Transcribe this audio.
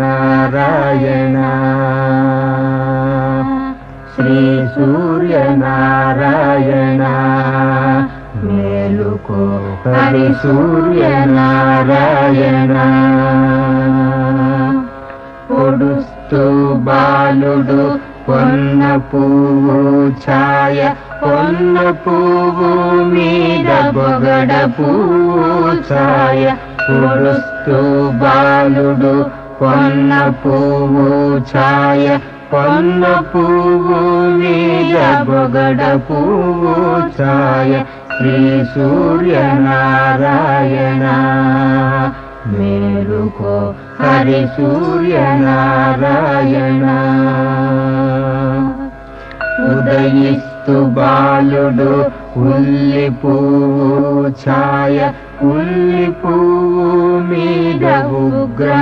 సూర్యనారాయణ శ్రీ సూర్యనారాయణ మేలుకో హరి సూర్యనారాయణ పొడుస్తూ బాలుడు పొన్న పువ్వు ఛాయ పొన్న పువ్వు మీద బొగడ పువ్వు ఛాయ పొడుస్తూ బాలుడు పొన్న పువ్వు ఛాయ పొన్న పువ్వు మీద బొగడ పువ్వు ఛాయ శ్రీ సూర్యనారాయణ మేలుకో హరి సూర్యనారాయణ ఉదయిస్తు బాలుడు ఉల్లి పువ్వు ఛాయ ఉల్లి పువ్వు మీద ఉగ్ర